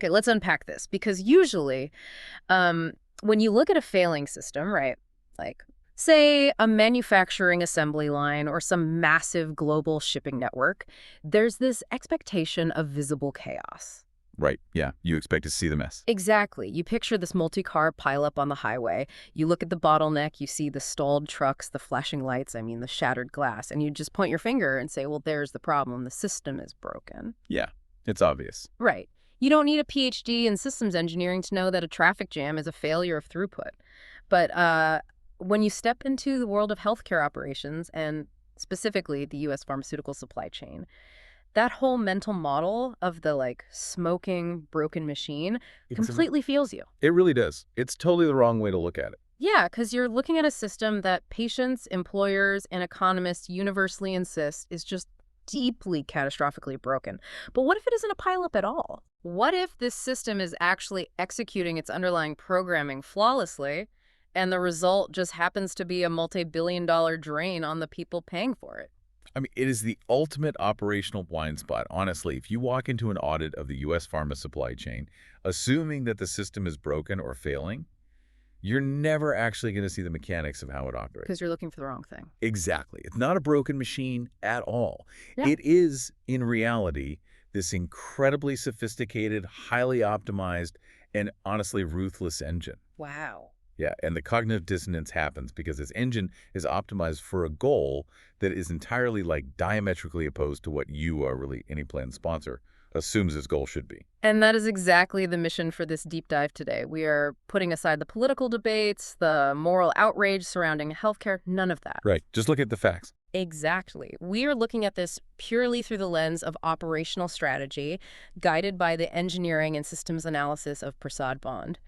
Okay, let's unpack this because usually when you look at a failing system, right, like say a manufacturing assembly line or some massive global shipping network, there's this expectation of visible chaos. Right. Yeah. You expect to see the mess. Exactly. You picture this multi-car pileup on the highway. You look at the bottleneck, you see the stalled trucks, the flashing lights, the shattered glass, and you just point your finger and say, well, there's the problem. The system is broken. Yeah. It's obvious. Right. You don't need a PhD in systems engineering to know that a traffic jam is a failure of throughput. But when you step into the world of healthcare operations, and specifically the U.S. pharmaceutical supply chain, that whole mental model of the, smoking, broken machine completely feels you. It really does. It's totally the wrong way to look at it. Yeah, because you're looking at a system that patients, employers, and economists universally insist is just deeply catastrophically broken. But what if it isn't a pileup at all? What if this system is actually executing its underlying programming flawlessly, and the result just happens to be a multi-billion-dollar drain on the people paying for it? It is the ultimate operational blind spot. Honestly, if you walk into an audit of the U.S. pharma supply chain, assuming that the system is broken or failing, you're never actually going to see the mechanics of how it operates. Because you're looking for the wrong thing. Exactly. It's not a broken machine at all. Yeah. It is, in reality, this incredibly sophisticated, highly optimized, and honestly ruthless engine. Wow. Yeah, and the cognitive dissonance happens because this engine is optimized for a goal that is entirely diametrically opposed to what you, or really any plan sponsor, assumes its goal should be. And that is exactly the mission for this deep dive today. We are putting aside the political debates, the moral outrage surrounding healthcare, none of that. Right, just look at the facts. Exactly. We are looking at this purely through the lens of operational strategy, guided by the engineering and systems analysis of Prasad Bond.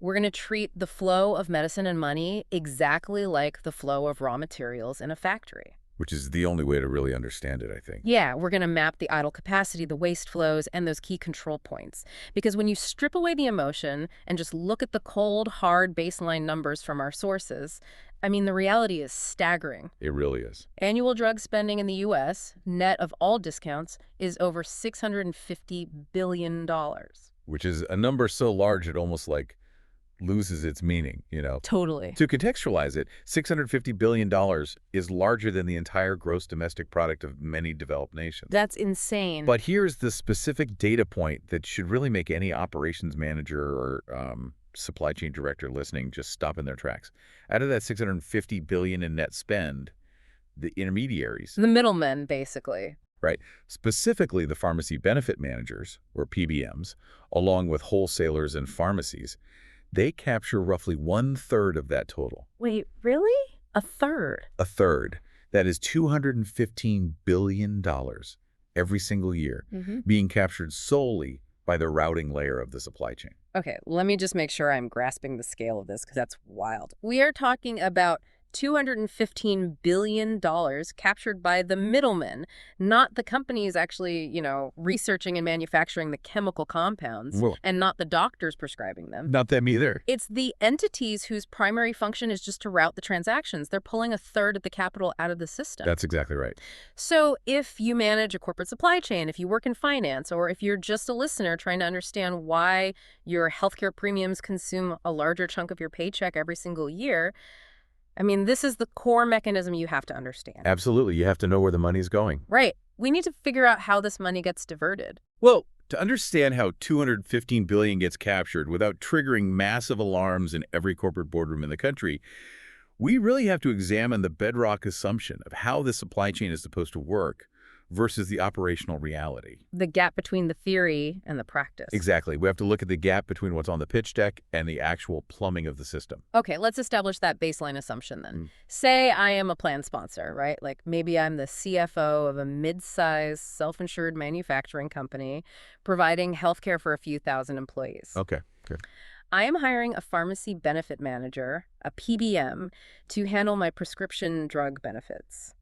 We're going to treat the flow of medicine and money exactly like the flow of raw materials in a factory. Which is the only way to really understand it, I think. Yeah, we're going to map the idle capacity, the waste flows, and those key control points. Because when you strip away the emotion and just look at the cold, hard baseline numbers from our sources, the reality is staggering. It really is. Annual drug spending in the U.S., net of all discounts, is over $650 billion. Which is a number so large it almost loses its meaning, Totally. To contextualize it, $650 billion is larger than the entire gross domestic product of many developed nations. That's insane. But here's the specific data point that should really make any operations manager or supply chain director listening just stop in their tracks. Out of that $650 billion in net spend, the intermediaries, the middlemen, basically. Right. Specifically, the pharmacy benefit managers, or PBMs, along with wholesalers and pharmacies, they capture roughly 1/3 of that total. Wait, really? A third? A third. That is $215 billion every single year, being captured solely by the routing layer of the supply chain. Okay, let me just make sure I'm grasping the scale of this, because that's wild. We are talking about $215 billion captured by the middlemen, not the companies actually, researching and manufacturing the chemical compounds, and not the doctors prescribing them. Not them either. It's the entities whose primary function is just to route the transactions. They're pulling a third of the capital out of the system. That's exactly right. So if you manage a corporate supply chain, if you work in finance, or if you're just a listener trying to understand why your healthcare premiums consume a larger chunk of your paycheck every single year, this is the core mechanism you have to understand. Absolutely. You have to know where the money's going. Right. We need to figure out how this money gets diverted. Well, to understand how $215 billion gets captured without triggering massive alarms in every corporate boardroom in the country, we really have to examine the bedrock assumption of how the supply chain is supposed to work versus the operational reality. The gap between the theory and the practice. Exactly. We have to look at the gap between what's on the pitch deck and the actual plumbing of the system. Okay, let's establish that baseline assumption then. Say I am a plan sponsor, right? Maybe I'm the CFO of a mid-sized self-insured manufacturing company providing healthcare for a few thousand employees. Okay, good. I am hiring a pharmacy benefit manager, a PBM, to handle my prescription drug benefits.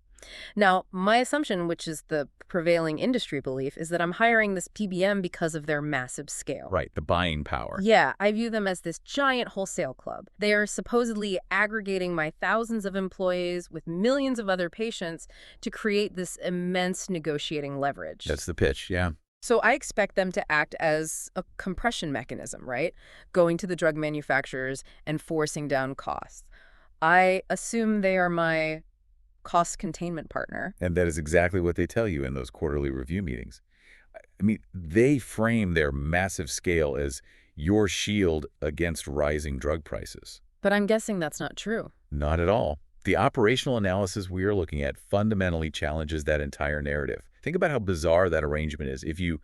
Now, my assumption, which is the prevailing industry belief, is that I'm hiring this PBM because of their massive scale. Right, the buying power. Yeah, I view them as this giant wholesale club. They are supposedly aggregating my thousands of employees with millions of other patients to create this immense negotiating leverage. That's the pitch, yeah. So I expect them to act as a compression mechanism, right? Going to the drug manufacturers and forcing down costs. I assume they are my cost containment partner. And that is exactly what they tell you in those quarterly review meetings. I mean, they frame their massive scale as your shield against rising drug prices. But I'm guessing that's not true. Not at all. The operational analysis we are looking at fundamentally challenges that entire narrative. Think about how bizarre that arrangement is if you,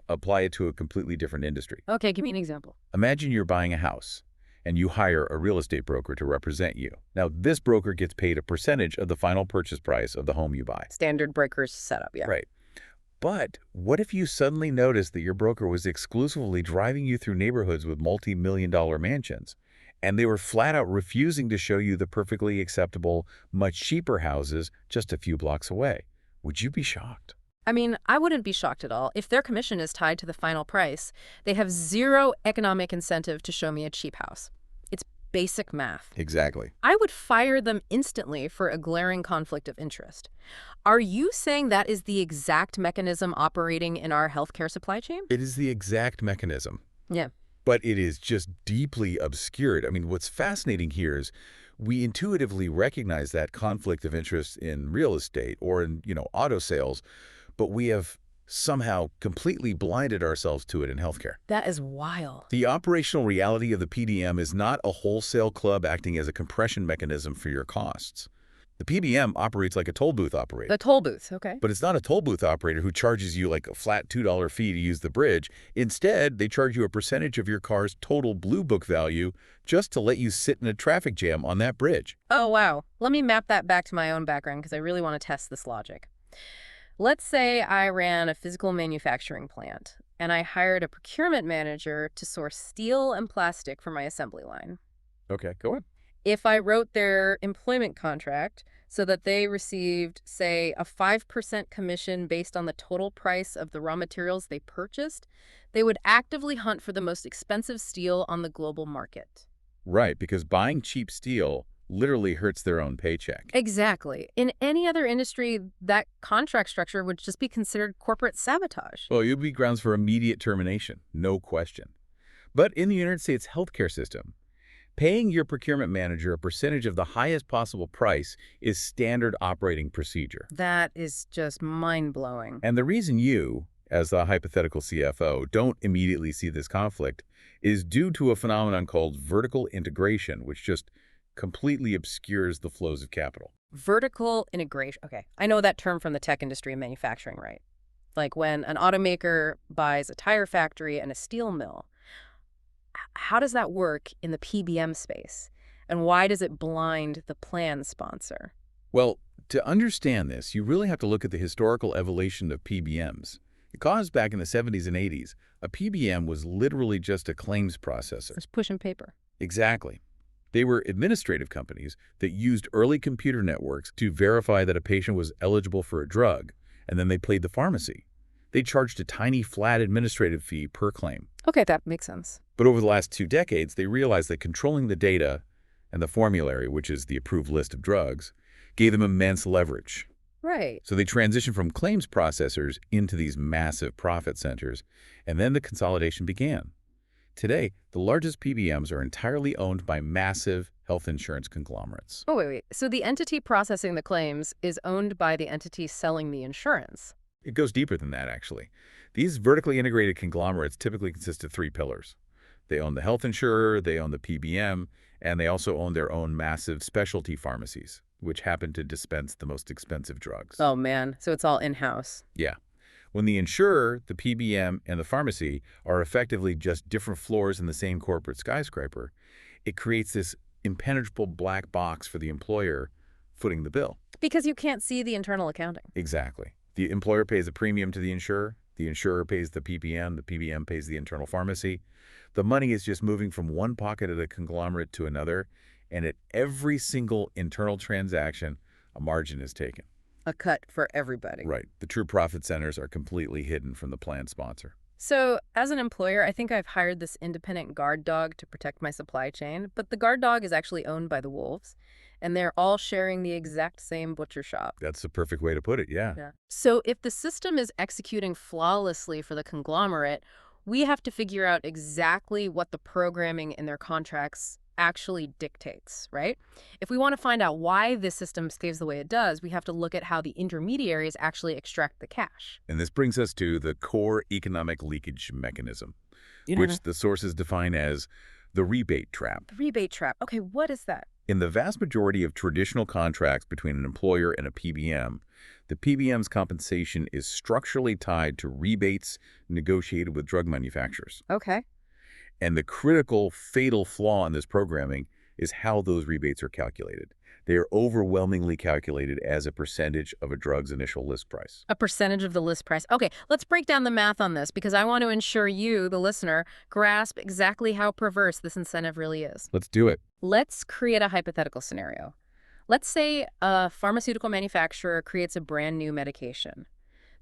apply it to a completely different industry. Okay, give me an example. Imagine you're buying a house, and you hire a real estate broker to represent you. Now, this broker gets paid a percentage of the final purchase price of the home you buy. Standard breakers setup, yeah. Right. But what if you suddenly noticed that your broker was exclusively driving you through neighborhoods with multi-million-dollar mansions, and they were flat out refusing to show you the perfectly acceptable, much cheaper houses just a few blocks away? Would you be shocked? I mean, I wouldn't be shocked at all. If their commission is tied to the final price, they have zero economic incentive to show me a cheap house. It's basic math. Exactly. I would fire them instantly for a glaring conflict of interest. Are you saying that is the exact mechanism operating in our healthcare supply chain? It is the exact mechanism, Yeah. but it is just deeply obscured. I mean, what's fascinating here is we intuitively recognize that conflict of interest in real estate or in, auto sales, but we have somehow completely blinded ourselves to it in healthcare. That is wild. The operational reality of the PDM is not a wholesale club acting as a compression mechanism for your costs. The PBM operates like a toll booth operator. The toll booth, okay. But it's not a toll booth operator who charges you like a flat $2 fee to use the bridge. Instead, they charge you a percentage of your car's total Blue Book value just to let you sit in a traffic jam on that bridge. Oh, wow. Let me map that back to my own background because I really want to test this logic. Let's say I ran a physical manufacturing plant and I hired a procurement manager to source steel and plastic for my assembly line. Okay, go on. If I wrote their employment contract so that they received, say, a 5% commission based on the total price of the raw materials they purchased, they would actively hunt for the most expensive steel on the global market. Right, because buying cheap steel literally hurts their own paycheck. Exactly. In any other industry, that contract structure would just be considered corporate sabotage. Well, it would be grounds for immediate termination, no question. But in the United States healthcare system, paying your procurement manager a percentage of the highest possible price is standard operating procedure. That is just mind-blowing. And the reason you, as the hypothetical CFO, don't immediately see this conflict is due to a phenomenon called vertical integration, which just completely obscures the flows of capital. Vertical integration. Okay, I know that term from the tech industry and manufacturing, right? Like when an automaker buys a tire factory and a steel mill. How does that work in the PBM space? And why does it blind the plan sponsor? Well, to understand this, you really have to look at the historical evolution of PBMs. Because back in the 70s and 80s, a PBM was literally just a claims processor. Just pushing paper. Exactly. They were administrative companies that used early computer networks to verify that a patient was eligible for a drug, and then they played the pharmacy. They charged a tiny flat administrative fee per claim. Okay, that makes sense. But over the last 2 decades, they realized that controlling the data and the formulary, which is the approved list of drugs, gave them immense leverage. Right. So they transitioned from claims processors into these massive profit centers, and then the consolidation began. Today, the largest PBMs are entirely owned by massive health insurance conglomerates. Oh, wait. So the entity processing the claims is owned by the entity selling the insurance. It goes deeper than that, actually. These vertically integrated conglomerates typically consist of 3 pillars. They own the health insurer, they own the PBM, and they also own their own massive specialty pharmacies, which happen to dispense the most expensive drugs. Oh, man. So it's all in-house. Yeah. When the insurer, the PBM, and the pharmacy are effectively just different floors in the same corporate skyscraper, it creates this impenetrable black box for the employer footing the bill. Because you can't see the internal accounting. Exactly. The employer pays a premium to the insurer pays the PBM pays the internal pharmacy. The money is just moving from one pocket of the conglomerate to another, and at every single internal transaction, a margin is taken. A cut for everybody. Right. The true profit centers are completely hidden from the plan sponsor. So as an employer, I think I've hired this independent guard dog to protect my supply chain, but the guard dog is actually owned by the wolves. and they're all sharing the exact same butcher shop. That's the perfect way to put it, yeah. Yeah. So if the system is executing flawlessly for the conglomerate, we have to figure out exactly what the programming in their contracts actually dictates, right? If we want to find out why this system stays the way it does, we have to look at how the intermediaries actually extract the cash. And this brings us to the core economic leakage mechanism, which the sources define as the rebate trap. The rebate trap. Okay, what is that? In the vast majority of traditional contracts between an employer and a PBM, the PBM's compensation is structurally tied to rebates negotiated with drug manufacturers. Okay. And the critical, fatal flaw in this programming is how those rebates are calculated. They are overwhelmingly calculated as a percentage of a drug's initial list price. A percentage of the list price. Okay, let's break down the math on this because I want to ensure you, the listener, grasp exactly how perverse this incentive really is. Let's do it. Let's create a hypothetical scenario. Let's say a pharmaceutical manufacturer creates a brand new medication.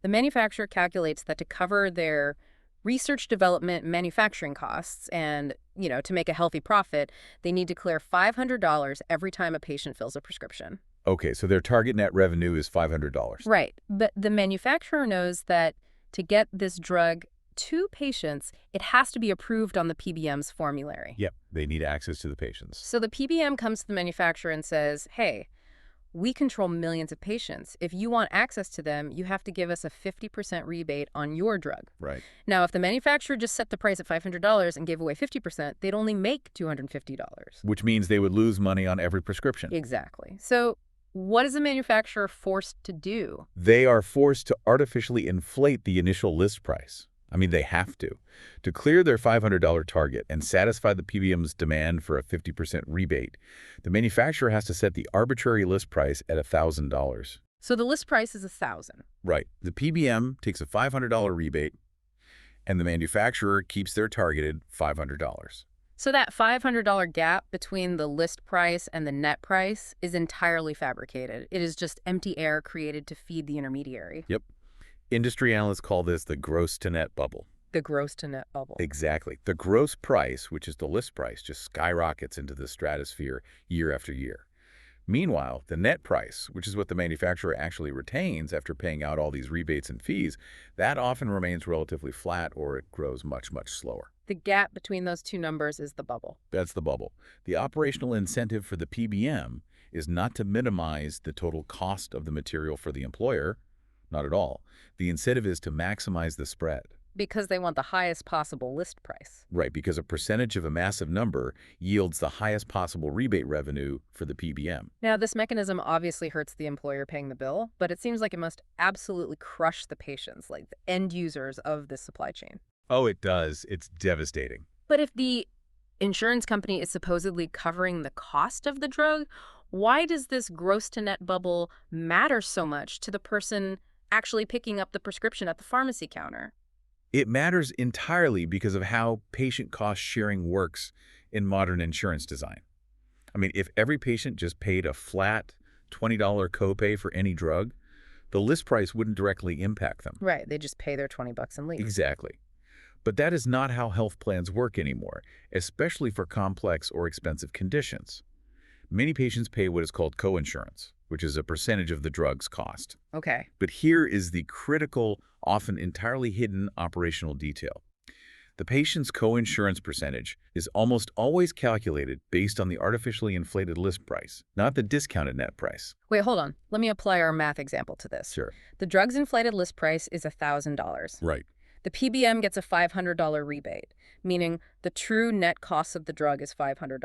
The manufacturer calculates that to cover their research, development, manufacturing costs, and, to make a healthy profit, they need to clear $500 every time a patient fills a prescription. Okay, so their target net revenue is $500. Right. But the manufacturer knows that to get this drug to patients, it has to be approved on the PBM's formulary. Yep, they need access to the patients. So the PBM comes to the manufacturer and says, hey, we control millions of patients. If you want access to them, you have to give us a 50% rebate on your drug. Right. Now, if the manufacturer just set the price at $500 and gave away 50%, they'd only make $250. Which means they would lose money on every prescription. Exactly. So what is the manufacturer forced to do? They are forced to artificially inflate the initial list price. I mean, they have to. To clear their $500 target and satisfy the PBM's demand for a 50% rebate, the manufacturer has to set the arbitrary list price at $1,000. So the list price is $1,000. Right. The PBM takes a $500 rebate, and the manufacturer keeps their targeted $500. So that $500 gap between the list price and the net price is entirely fabricated. It is just empty air created to feed the intermediary. Yep. Industry analysts call this the gross-to-net bubble. The gross-to-net bubble. Exactly. The gross price, which is the list price, just skyrockets into the stratosphere year after year. Meanwhile, the net price, which is what the manufacturer actually retains after paying out all these rebates and fees, that often remains relatively flat or it grows much, much slower. The gap between those two numbers is the bubble. That's the bubble. The operational incentive for the PBM is not to minimize the total cost of the material for the employer. Not at all. The incentive is to maximize the spread. Because they want the highest possible list price. Right, because a percentage of a massive number yields the highest possible rebate revenue for the PBM. Now, this mechanism obviously hurts the employer paying the bill, but it seems like it must absolutely crush the patients, like the end users of this supply chain. Oh, it does. It's devastating. But if the insurance company is supposedly covering the cost of the drug, why does this gross-to-net bubble matter so much to the person actually picking up the prescription at the pharmacy counter? It matters entirely because of how patient cost sharing works in modern insurance design. I mean, if every patient just paid a flat $20 copay for any drug, the list price wouldn't directly impact them. Right, they just pay their $20 and leave. Exactly. But that is not how health plans work anymore, especially for complex or expensive conditions. Many patients pay what is called coinsurance, which is a percentage of the drug's cost. Okay. But here is the critical, often entirely hidden operational detail. The patient's coinsurance percentage is almost always calculated based on the artificially inflated list price, not the discounted net price. Wait, hold on. Let me apply our math example to this. Sure. The drug's inflated list price is $1,000. Right. The PBM gets a $500 rebate, meaning the true net cost of the drug is $500.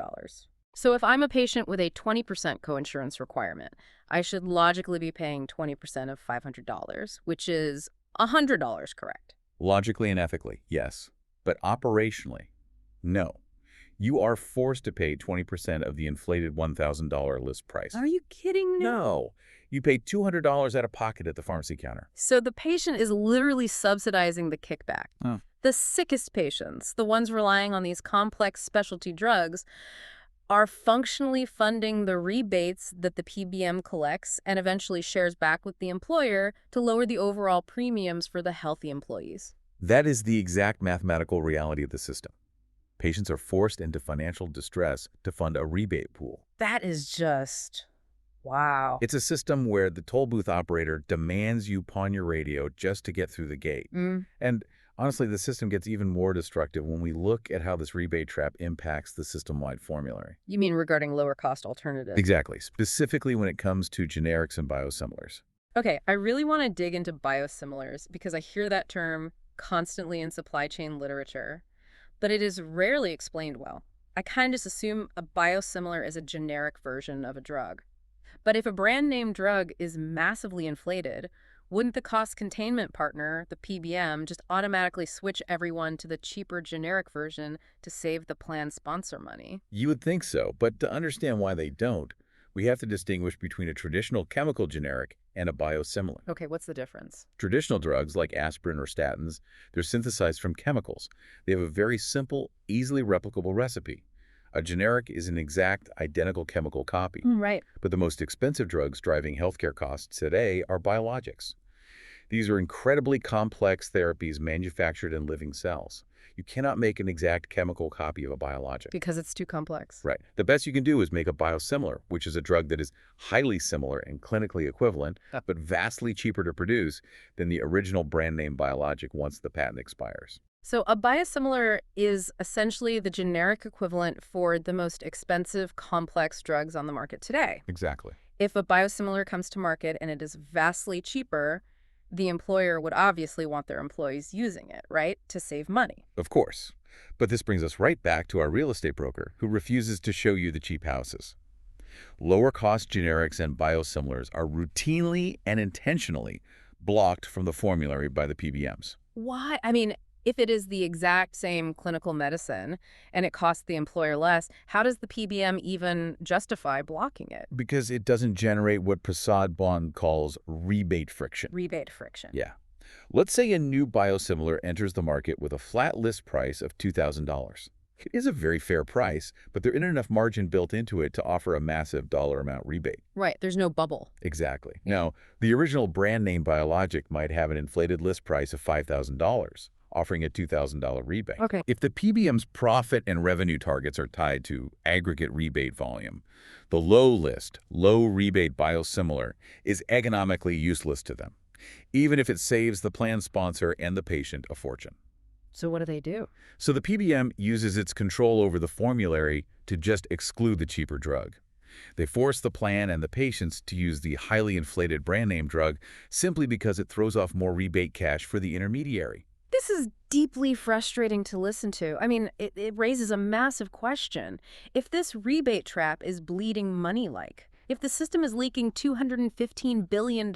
So if I'm a patient with a 20% coinsurance requirement, I should logically be paying 20% of $500, which is $100, correct? Logically and ethically, yes. But operationally, no. You are forced to pay 20% of the inflated $1,000 list price. Are you kidding me? No. You pay $200 out of pocket at the pharmacy counter. So the patient is literally subsidizing the kickback. Oh. The sickest patients, the ones relying on these complex specialty drugs, are functionally funding the rebates that the PBM collects and eventually shares back with the employer to lower the overall premiums for the healthy employees. That is the exact mathematical reality of the system. Patients are forced into financial distress to fund a rebate pool. That is just, wow. It's a system where the toll booth operator demands you pawn your radio just to get through the gate. Mm, And honestly, the system gets even more destructive when we look at how this rebate trap impacts the system-wide formulary. you mean regarding lower cost alternatives? Exactly, specifically when it comes to generics and biosimilars. Okay, I really want to dig into biosimilars because I hear that term constantly in supply chain literature, but it is rarely explained well. I kind of just assume a biosimilar is a generic version of a drug. But if a brand name drug is massively inflated, wouldn't the cost containment partner, the PBM, just automatically switch everyone to the cheaper generic version to save the plan sponsor money? You would think so, but to understand why they don't, we have to distinguish between a traditional chemical generic and a biosimilar. Okay, what's the difference? Traditional drugs like aspirin or statins, they're synthesized from chemicals. They have a very simple, easily replicable recipe. A generic is an exact, identical chemical copy. Right. But the most expensive drugs driving healthcare costs today are biologics. These are incredibly complex therapies manufactured in living cells. You cannot make an exact chemical copy of a biologic. Because it's too complex. Right. The best you can do is make a biosimilar, which is a drug that is highly similar and clinically equivalent, but vastly cheaper to produce than the original brand name biologic once the patent expires. So a biosimilar is essentially the generic equivalent for the most expensive, complex drugs on the market today. Exactly. If a biosimilar comes to market and it is vastly cheaper, the employer would obviously want their employees using it, right, to save money. Of course. But this brings us right back to our real estate broker, who refuses to show you the cheap houses. Lower-cost generics and biosimilars are routinely and intentionally blocked from the formulary by the PBMs. Why? I mean, if it is the exact same clinical medicine and it costs the employer less, how does the PBM even justify blocking it? Because it doesn't generate what Prasad Bond calls rebate friction. Rebate friction. Yeah. Let's say a new biosimilar enters the market with a flat list price of $2,000. It is a very fair price, but there isn't enough margin built into it to offer a massive dollar amount rebate. Right. There's no bubble. Exactly. Now, the original brand name biologic might have an inflated list price of $5,000, offering a $2,000 rebate. Okay. If the PBM's profit and revenue targets are tied to aggregate rebate volume, the low rebate biosimilar is economically useless to them, even if it saves the plan sponsor and the patient a fortune. So what do they do? So the PBM uses its control over the formulary to just exclude the cheaper drug. They force the plan and the patients to use the highly inflated brand name drug simply because it throws off more rebate cash for the intermediary. This is deeply frustrating to listen to. I mean, it raises a massive question. If this rebate trap is bleeding money-like, if the system is leaking $215 billion,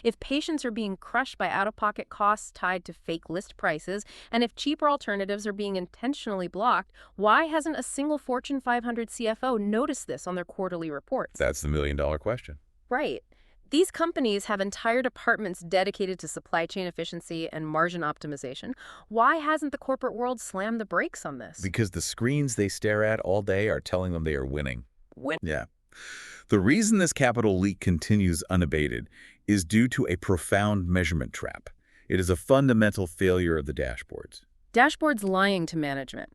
if patients are being crushed by out-of-pocket costs tied to fake list prices, and if cheaper alternatives are being intentionally blocked, why hasn't a single Fortune 500 CFO noticed this on their quarterly reports? That's the million-dollar question. Right. These companies have entire departments dedicated to supply chain efficiency and margin optimization. Why hasn't the corporate world slammed the brakes on this? Because the screens they stare at all day are telling them they are winning. Win. Yeah. The reason this capital leak continues unabated is due to a profound measurement trap. It is a fundamental failure of the dashboards. Dashboards lying to management.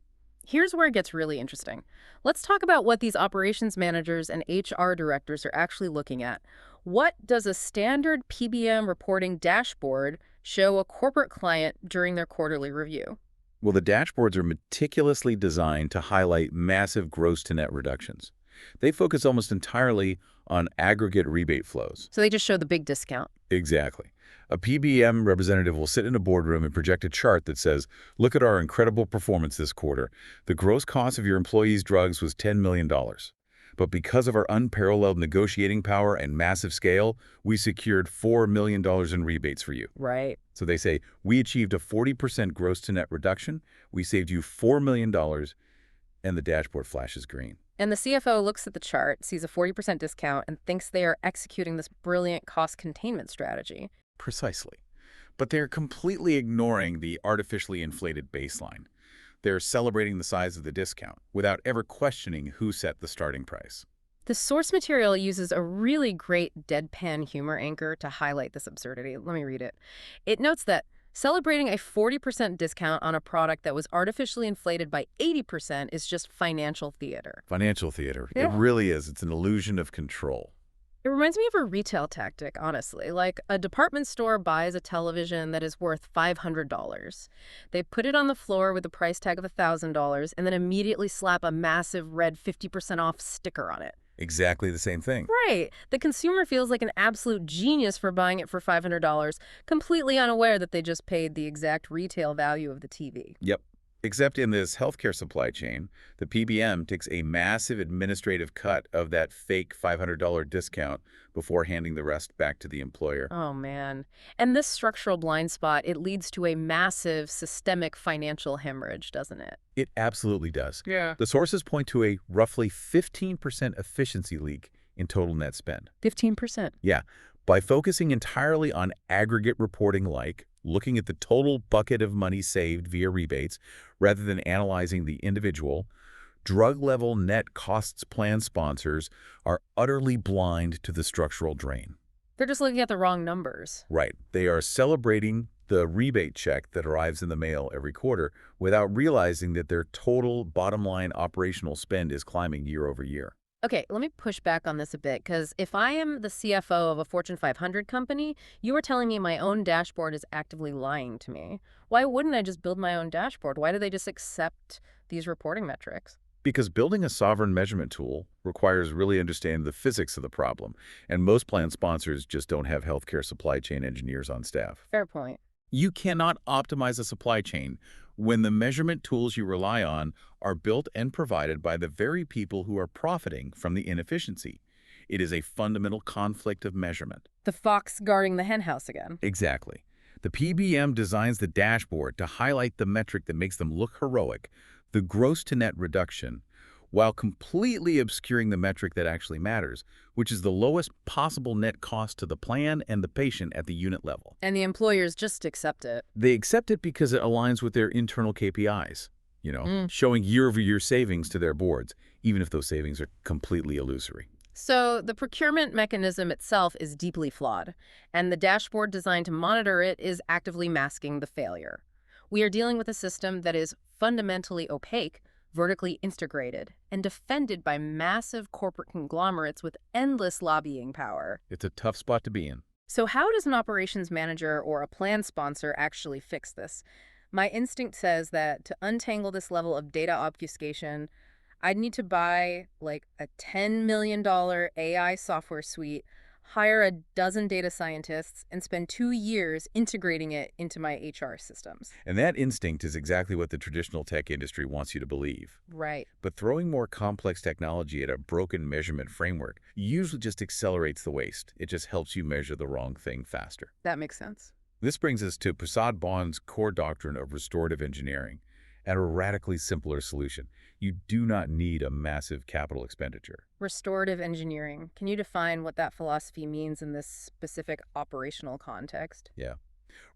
Here's where it gets really interesting. Let's talk about what these operations managers and HR directors are actually looking at. What does a standard PBM reporting dashboard show a corporate client during their quarterly review? Well, the dashboards are meticulously designed to highlight massive gross-to-net reductions. They focus almost entirely on aggregate rebate flows. So they just show the big discount. Exactly. A PBM representative will sit in a boardroom and project a chart that says, look at our incredible performance this quarter. The gross cost of your employees' drugs was $10 million. But because of our unparalleled negotiating power and massive scale, we secured $4 million in rebates for you. Right. So they say, we achieved a 40% gross-to-net reduction. We saved you $4 million, and the dashboard flashes green. And the CFO looks at the chart, sees a 40% discount, and thinks they are executing this brilliant cost containment strategy. Precisely. But they're completely ignoring the artificially inflated baseline. They're celebrating the size of the discount without ever questioning who set the starting price. The source material uses a really great deadpan humor anchor to highlight this absurdity. Let me read it. It notes that Celebrating a 40% discount on a product that was artificially inflated by 80% is just financial theater. Financial theater. It Yeah. really is. It's an illusion of control. It reminds me of a retail tactic, honestly. Like a department store buys a television that is worth $500. They put it on the floor with a price tag of $1,000 and then immediately slap a massive red 50% off sticker on it. Exactly the same thing. Right. The consumer feels like an absolute genius for buying it for $500, completely unaware that they just paid the exact retail value of the TV. Yep. Except in this healthcare supply chain, the PBM takes a massive administrative cut of that fake $500 discount before handing the rest back to the employer. Oh, man. And this structural blind spot, it leads to a massive systemic financial hemorrhage, doesn't it? It absolutely does. Yeah. The sources point to a roughly 15% efficiency leak in total net spend. 15%. Yeah. By focusing entirely on aggregate reporting like looking at the total bucket of money saved via rebates rather than analyzing the individual, drug-level net costs plan sponsors are utterly blind to the structural drain. They're just looking at the wrong numbers. Right. They are celebrating the rebate check that arrives in the mail every quarter without realizing that their total bottom-line operational spend is climbing year over year. Okay, let me push back on this a bit, because if I am the CFO of a Fortune 500 company, you are telling me my own dashboard is actively lying to me. Why wouldn't I just build my own dashboard? Why do they just accept these reporting metrics? Because building a sovereign measurement tool requires really understanding the physics of the problem, and most plan sponsors just don't have healthcare supply chain engineers on staff. Fair point. You cannot optimize a supply chain when the measurement tools you rely on are built and provided by the very people who are profiting from the inefficiency. It is a fundamental conflict of measurement. The fox guarding the henhouse again. Exactly. The PBM designs the dashboard to highlight the metric that makes them look heroic, the gross-to-net reduction, while completely obscuring the metric that actually matters, which is the lowest possible net cost to the plan and the patient at the unit level. And the employers just accept it. They accept it because it aligns with their internal KPIs, showing year-over-year savings to their boards, even if those savings are completely illusory. So the procurement mechanism itself is deeply flawed, and the dashboard designed to monitor it is actively masking the failure. We are dealing with a system that is fundamentally opaque, vertically integrated, and defended by massive corporate conglomerates with endless lobbying power. It's a tough spot to be in. So how does an operations manager or a plan sponsor actually fix this? My instinct says that to untangle this level of data obfuscation, I'd need to buy like a $10 million AI software suite, hire a dozen data scientists, and spend 2 years integrating it into my HR systems. And that instinct is exactly what the traditional tech industry wants you to believe. Right. But throwing more complex technology at a broken measurement framework usually just accelerates the waste. It just helps you measure the wrong thing faster. That makes sense. This brings us to Prasad Bond's core doctrine of restorative engineering and a radically simpler solution. You do not need a massive capital expenditure. Restorative engineering. Can you define what that philosophy means in this specific operational context? Yeah.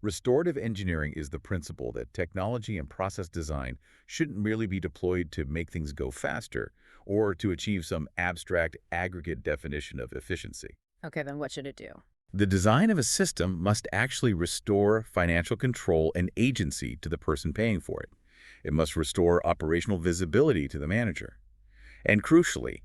Restorative engineering is the principle that technology and process design shouldn't merely be deployed to make things go faster or to achieve some abstract aggregate definition of efficiency. Okay, then what should it do? The design of a system must actually restore financial control and agency to the person paying for it. It must restore operational visibility to the manager. And crucially,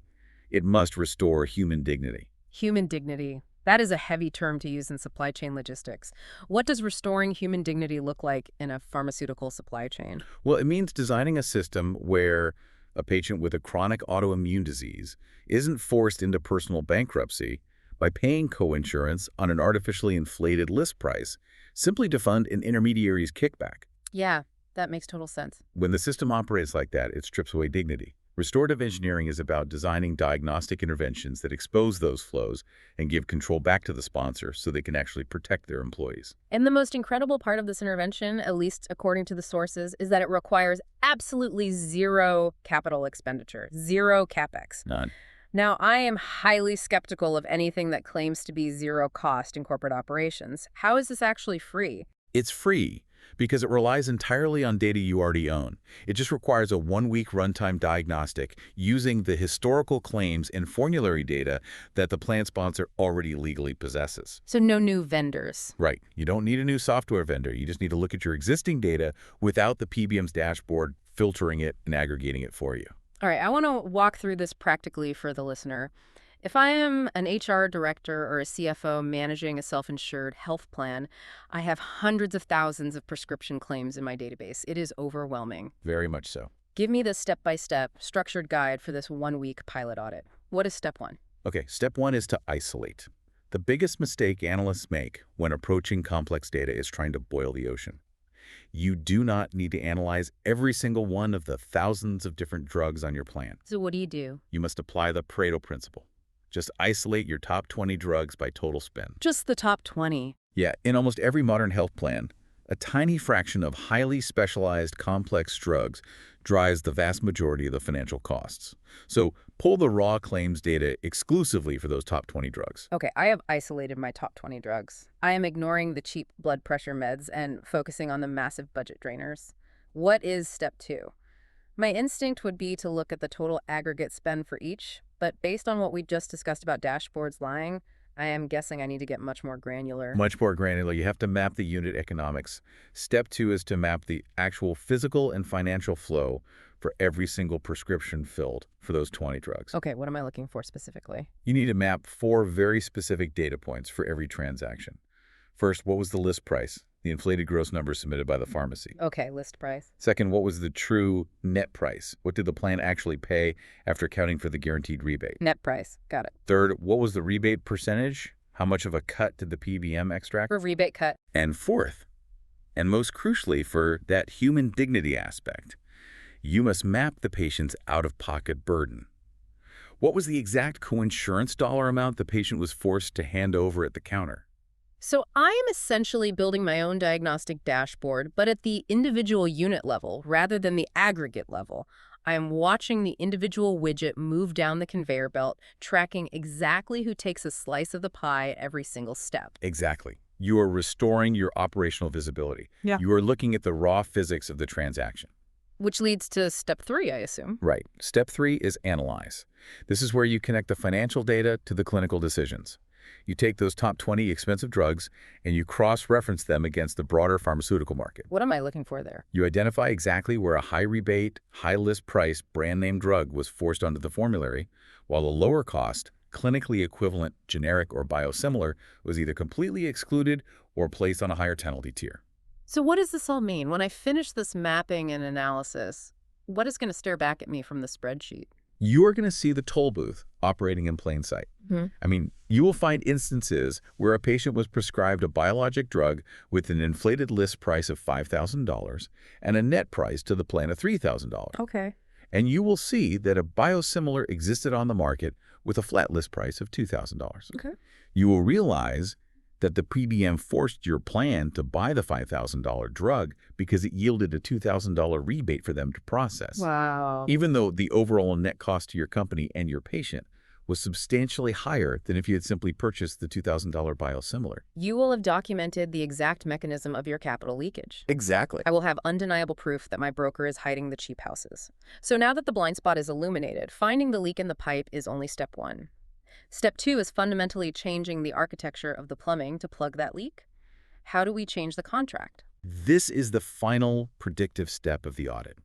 it must restore human dignity. Human dignity. That is a heavy term to use in supply chain logistics. What does restoring human dignity look like in a pharmaceutical supply chain? Well, it means designing a system where a patient with a chronic autoimmune disease isn't forced into personal bankruptcy by paying coinsurance on an artificially inflated list price simply to fund an intermediary's kickback. Yeah, that makes total sense. When the system operates like that, it strips away dignity. Restorative engineering is about designing diagnostic interventions that expose those flows and give control back to the sponsor so they can actually protect their employees. And the most incredible part of this intervention, at least according to the sources, is that it requires absolutely zero capital expenditure, zero CapEx. None. Now, I am highly skeptical of anything that claims to be zero cost in corporate operations. How is this actually free? It's free because it relies entirely on data you already own. It just requires a one-week runtime diagnostic using the historical claims and formulary data that the plan sponsor already legally possesses. So no new vendors. Right. You don't need a new software vendor. You just need to look at your existing data without the PBM's dashboard filtering it and aggregating it for you. All right, I want to walk through this practically for the listener. If I am an HR director or a CFO managing a self-insured health plan, I have hundreds of thousands of prescription claims in my database. It is overwhelming. Very much so. Give me the step-by-step structured guide for this one-week pilot audit. What is step one? Okay, step one is to isolate. The biggest mistake analysts make when approaching complex data is trying to boil the ocean. You do not need to analyze every single one of the thousands of different drugs on your plan. So what do you do? You must apply the Pareto principle. Just isolate your top 20 drugs by total spend. Just the top 20. Yeah, in almost every modern health plan, a tiny fraction of highly specialized complex drugs drives the vast majority of the financial costs. So pull the raw claims data exclusively for those top 20 drugs. Okay, I have isolated my top 20 drugs. I am ignoring the cheap blood pressure meds and focusing on the massive budget drainers. What is step two? My instinct would be to look at the total aggregate spend for each, but based on what we just discussed about dashboards lying, I am guessing I need to get much more granular. Much more granular. You have to map the unit economics. Step two is to map the actual physical and financial flow for every single prescription filled for those 20 drugs. Okay, what am I looking for specifically? You need to map 4 very specific data points for every transaction. First, what was the list price? The inflated gross number submitted by the pharmacy. Okay, list price. Second, what was the true net price? What did the plan actually pay after accounting for the guaranteed rebate? Net price. Got it. Third, what was the rebate percentage? How much of a cut did the PBM extract? For rebate cut. And fourth, and most crucially for that human dignity aspect, you must map the patient's out-of-pocket burden. What was the exact coinsurance dollar amount the patient was forced to hand over at the counter? So I am essentially building my own diagnostic dashboard, but at the individual unit level rather than the aggregate level. I am watching the individual widget move down the conveyor belt, tracking exactly who takes a slice of the pie at every single step. Exactly. You are restoring your operational visibility. Yeah. You are looking at the raw physics of the transaction. Which leads to step 3, I assume. Right. Step 3 is analyze. This is where you connect the financial data to the clinical decisions. You take those top 20 expensive drugs and you cross-reference them against the broader pharmaceutical market. What am I looking for there? You identify exactly where a high-rebate, high-list price brand-name drug was forced onto the formulary, while a lower-cost, clinically equivalent generic or biosimilar was either completely excluded or placed on a higher penalty tier. So what does this all mean? When I finish this mapping and analysis, what is going to stare back at me from the spreadsheet? You are going to see the toll booth operating in plain sight. I mean, you will find instances where a patient was prescribed a biologic drug with an inflated list price of $5,000 and a net price to the plan of $3,000. Okay. And you will see that a biosimilar existed on the market with a flat list price of $2,000. Okay. You will realize that the PBM forced your plan to buy the $5,000 drug because it yielded a $2,000 rebate for them to process. Wow. Even though the overall net cost to your company and your patient was substantially higher than if you had simply purchased the $2,000 biosimilar. You will have documented the exact mechanism of your capital leakage. Exactly. I will have undeniable proof that my broker is hiding the cheap houses. So now that the blind spot is illuminated, finding the leak in the pipe is only step 1. Step 2 is fundamentally changing the architecture of the plumbing to plug that leak. How do we change the contract? This is the final predictive step of the audit.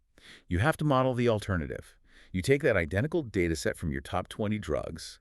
You have to model the alternative. You take that identical data set from your top 20 drugs,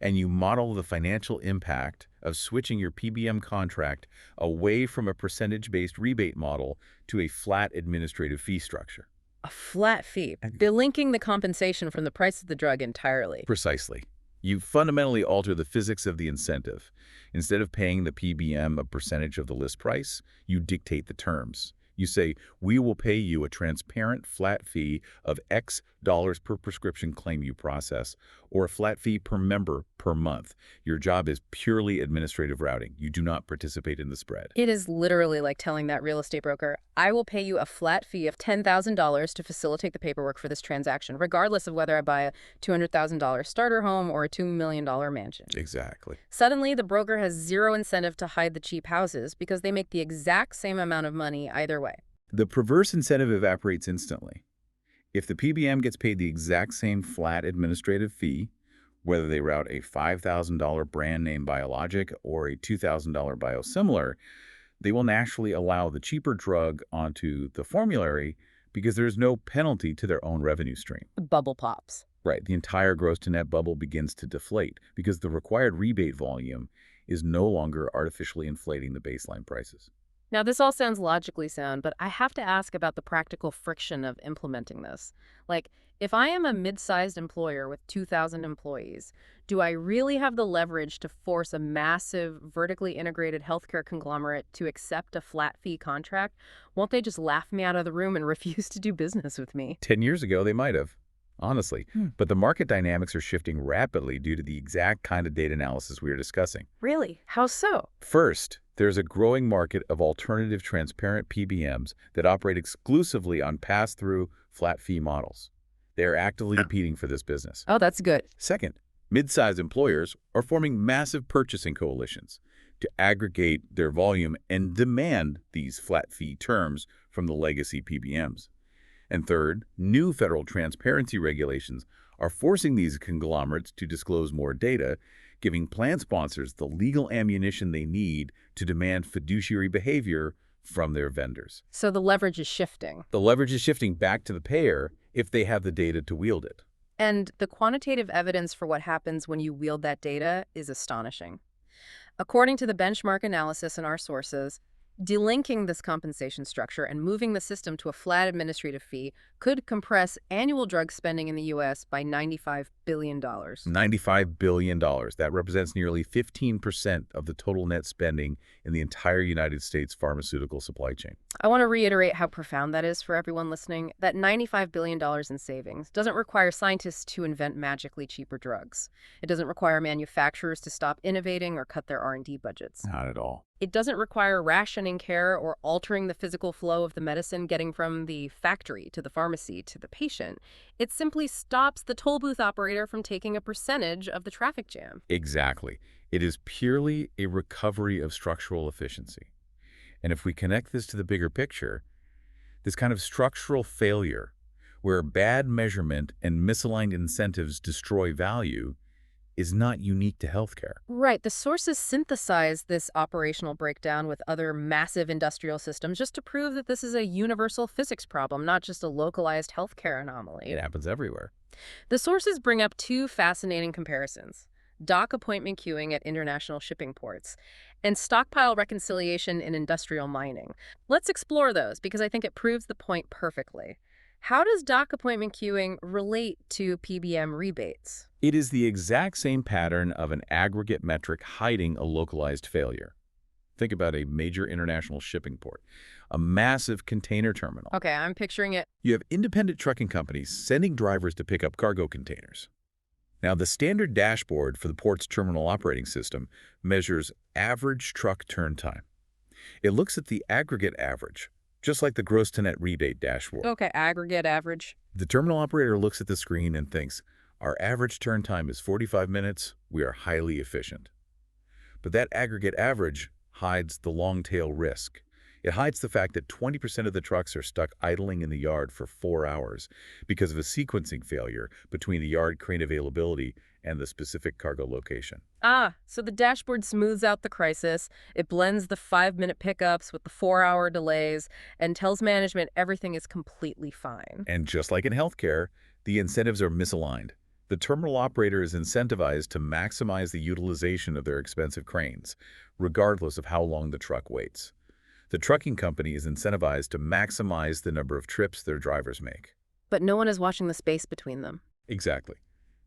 and you model the financial impact of switching your PBM contract away from a percentage-based rebate model to a flat administrative fee structure. A flat fee. Delinking the compensation from the price of the drug entirely. Precisely. You fundamentally alter the physics of the incentive. Instead of paying the PBM a percentage of the list price, you dictate the terms. You say, we will pay you a transparent flat fee of X dollars per prescription claim you process, or a flat fee per member per month. Your job is purely administrative routing. You do not participate in the spread. It is literally like telling that real estate broker, I will pay you a flat fee of $10,000 to facilitate the paperwork for this transaction, regardless of whether I buy a $200,000 starter home or a $2 million mansion. Exactly. Suddenly, the broker has zero incentive to hide the cheap houses because they make the exact same amount of money either way. The perverse incentive evaporates instantly. If the PBM gets paid the exact same flat administrative fee, whether they route a $5,000 brand name biologic or a $2,000 biosimilar, they will naturally allow the cheaper drug onto the formulary because there's no penalty to their own revenue stream. The bubble pops. Right, the entire gross-to-net bubble begins to deflate because the required rebate volume is no longer artificially inflating the baseline prices. Now, this all sounds logically sound, but I have to ask about the practical friction of implementing this. Like, if I am a mid-sized employer with 2,000 employees, do I really have the leverage to force a massive, vertically integrated healthcare conglomerate to accept a flat fee contract? Won't they just laugh me out of the room and refuse to do business with me? 10 years ago, they might have, honestly. But the market dynamics are shifting rapidly due to the exact kind of data analysis we are discussing. Really? How so? First, there's a growing market of alternative transparent PBMs that operate exclusively on pass-through flat fee models. They are actively competing for this business. Oh, that's good. Second, mid-sized employers are forming massive purchasing coalitions to aggregate their volume and demand these flat fee terms from the legacy PBMs. And third, new federal transparency regulations are forcing these conglomerates to disclose more data, giving plan sponsors the legal ammunition they need to demand fiduciary behavior from their vendors. So the leverage is shifting. The leverage is shifting back to the payer if they have the data to wield it. And the quantitative evidence for what happens when you wield that data is astonishing. According to the benchmark analysis in our sources, delinking this compensation structure and moving the system to a flat administrative fee could compress annual drug spending in the U.S. by $95 billion. $95 billion. That represents nearly 15% of the total net spending in the entire United States pharmaceutical supply chain. I want to reiterate how profound that is for everyone listening. That $95 billion in savings doesn't require scientists to invent magically cheaper drugs. It doesn't require manufacturers to stop innovating or cut their R&D budgets. Not at all. It doesn't require rationing care or altering the physical flow of the medicine getting from the factory to the pharmacy to the patient. It simply stops the toll booth operator from taking a percentage of the traffic jam. Exactly. It is purely a recovery of structural efficiency. And if we connect this to the bigger picture, this kind of structural failure, where bad measurement and misaligned incentives destroy value, is not unique to healthcare. Right. The sources synthesize this operational breakdown with other massive industrial systems just to prove that this is a universal physics problem, not just a localized healthcare anomaly. It happens everywhere. The sources bring up two fascinating comparisons: dock appointment queuing at international shipping ports and stockpile reconciliation in industrial mining. Let's explore those because I think it proves the point perfectly. How does dock appointment queuing relate to PBM rebates? It is the exact same pattern of an aggregate metric hiding a localized failure. Think about a major international shipping port, a massive container terminal. Okay, I'm picturing it. You have independent trucking companies sending drivers to pick up cargo containers. Now, the standard dashboard for the port's terminal operating system measures average truck turn time. It looks at the aggregate average, just like the gross-to-net rebate dashboard. Okay, aggregate average. The terminal operator looks at the screen and thinks, our average turn time is 45 minutes. We are highly efficient. But that aggregate average hides the long-tail risk. It hides the fact that 20% of the trucks are stuck idling in the yard for 4 hours because of a sequencing failure between the yard crane availability and the specific cargo location. Ah, so the dashboard smooths out the crisis. It blends the 5-minute pickups with the 4-hour delays and tells management everything is completely fine. And just like in healthcare, the incentives are misaligned. The terminal operator is incentivized to maximize the utilization of their expensive cranes, regardless of how long the truck waits. The trucking company is incentivized to maximize the number of trips their drivers make. But no one is watching the space between them. Exactly.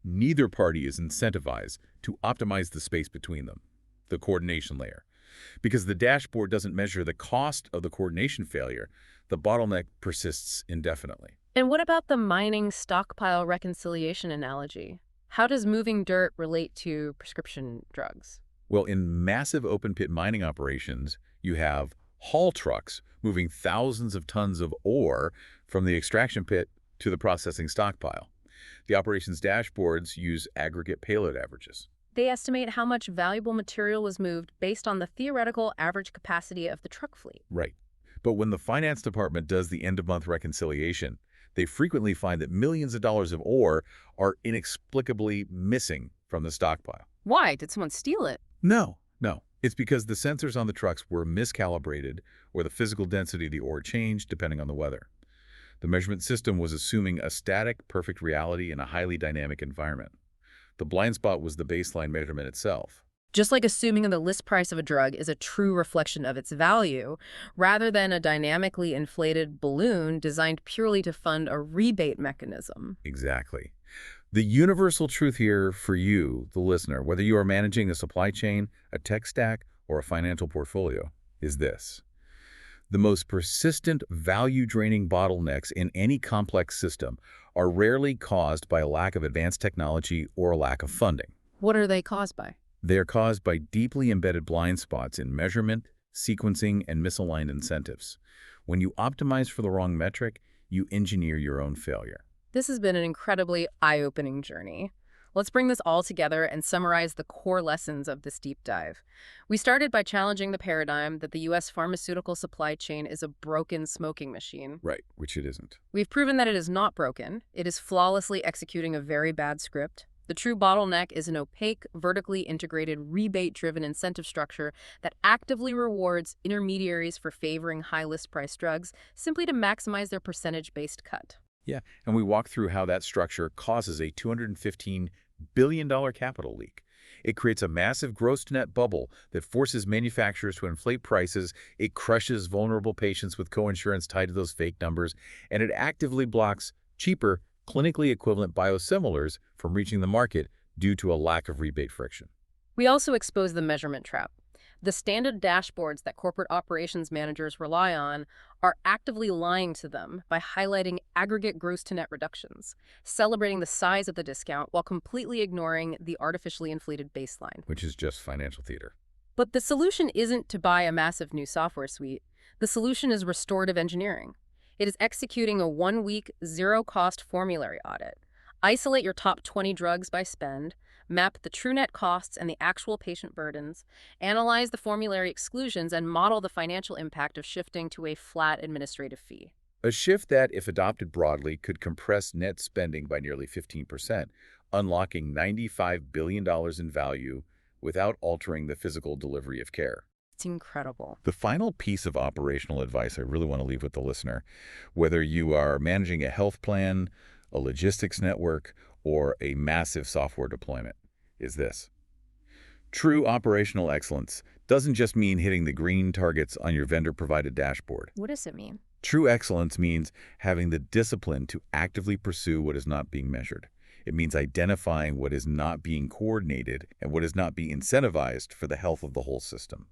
Neither party is incentivized to optimize the space between them, the coordination layer. Because the dashboard doesn't measure the cost of the coordination failure, the bottleneck persists indefinitely. And what about the mining stockpile reconciliation analogy? How does moving dirt relate to prescription drugs? Well, in massive open-pit mining operations, you have haul trucks moving thousands of tons of ore from the extraction pit to the processing stockpile. The operations dashboards use aggregate payload averages. They estimate how much valuable material was moved based on the theoretical average capacity of the truck fleet. Right. But when the finance department does the end-of-month reconciliation, they frequently find that millions of dollars of ore are inexplicably missing from the stockpile. Why? Did someone steal it? No. It's because the sensors on the trucks were miscalibrated or the physical density of the ore changed depending on the weather. The measurement system was assuming a static, perfect reality in a highly dynamic environment. The blind spot was the baseline measurement itself. Just like assuming the list price of a drug is a true reflection of its value, rather than a dynamically inflated balloon designed purely to fund a rebate mechanism. Exactly. The universal truth here for you, the listener, whether you are managing a supply chain, a tech stack, or a financial portfolio, is this. The most persistent value-draining bottlenecks in any complex system are rarely caused by a lack of advanced technology or a lack of funding. What are they caused by? They are caused by deeply embedded blind spots in measurement, sequencing, and misaligned incentives. When you optimize for the wrong metric, you engineer your own failure. This has been an incredibly eye-opening journey. Let's bring this all together and summarize the core lessons of this deep dive. We started by challenging the paradigm that the U.S. pharmaceutical supply chain is a broken smoking machine. Right, which it isn't. We've proven that it is not broken. It is flawlessly executing a very bad script. The true bottleneck is an opaque, vertically integrated, rebate-driven incentive structure that actively rewards intermediaries for favoring high-list price drugs simply to maximize their percentage-based cut. Yeah, and we walk through how that structure causes a $215 billion capital leak. It creates a massive gross-to-net bubble that forces manufacturers to inflate prices, it crushes vulnerable patients with coinsurance tied to those fake numbers, and it actively blocks cheaper, clinically equivalent biosimilars from reaching the market due to a lack of rebate friction. We also expose the measurement trap. The standard dashboards that corporate operations managers rely on are actively lying to them by highlighting aggregate gross-to-net reductions, celebrating the size of the discount while completely ignoring the artificially inflated baseline. Which is just financial theater. But the solution isn't to buy a massive new software suite. The solution is restorative engineering. It is executing a one-week, zero-cost formulary audit. Isolate your top 20 drugs by spend, map the true net costs and the actual patient burdens, analyze the formulary exclusions, and model the financial impact of shifting to a flat administrative fee. A shift that, if adopted broadly, could compress net spending by nearly 15%, unlocking $95 billion in value without altering the physical delivery of care. It's incredible. The final piece of operational advice I really want to leave with the listener, whether you are managing a health plan, a logistics network, or a massive software deployment, is this. True operational excellence doesn't just mean hitting the green targets on your vendor-provided dashboard. What does it mean? True excellence means having the discipline to actively pursue what is not being measured. It means identifying what is not being coordinated and what is not being incentivized for the health of the whole system.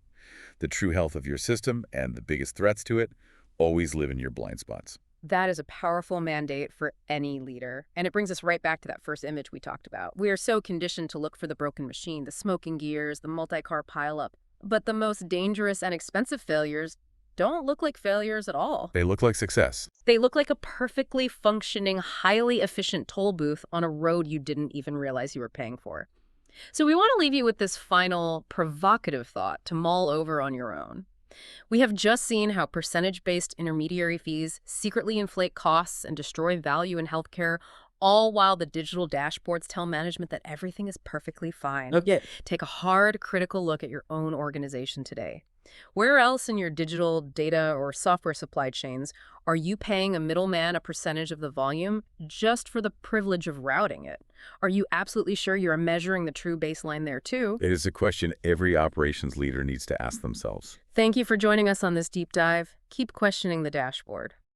The true health of your system and the biggest threats to it always live in your blind spots. That is a powerful mandate for any leader. And it brings us right back to that first image we talked about. We are so conditioned to look for the broken machine, the smoking gears, the multi-car pileup. But the most dangerous and expensive failures don't look like failures at all. They look like success. They look like a perfectly functioning, highly efficient toll booth on a road you didn't even realize you were paying for. So we want to leave you with this final provocative thought to mull over on your own. We have just seen how percentage-based intermediary fees secretly inflate costs and destroy value in healthcare, all while the digital dashboards tell management that everything is perfectly fine. Okay. Take a hard, critical look at your own organization today. Where else in your digital data or software supply chains are you paying a middleman a percentage of the volume just for the privilege of routing it? Are you absolutely sure you're measuring the true baseline there too? It is a question every operations leader needs to ask themselves. Thank you for joining us on this deep dive. Keep questioning the dashboard.